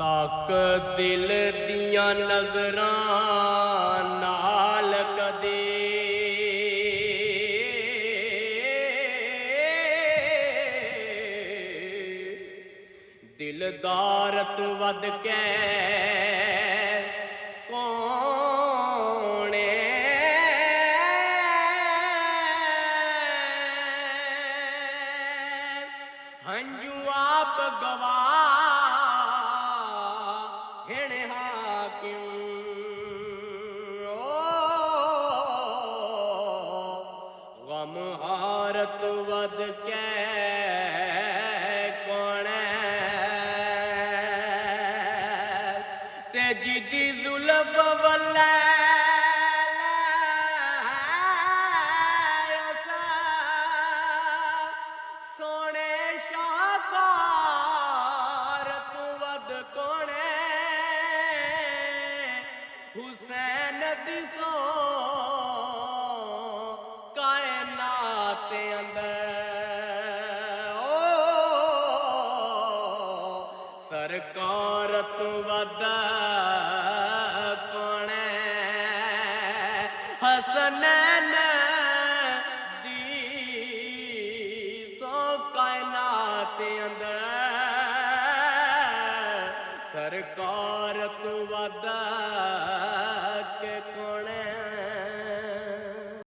तक दिल दिया नजरां नाल कदे दिलदार तू वध के कौन हंजू आप गवाह गम हारत वध के कौन ते जिदी जुल्फ वल्ले सोने शाकार तू वध कौन हुसैन दिसो कायनात अंदर सरकार तू वध कौन हसनैन दी सो कायनात अंदर सरकार तू वध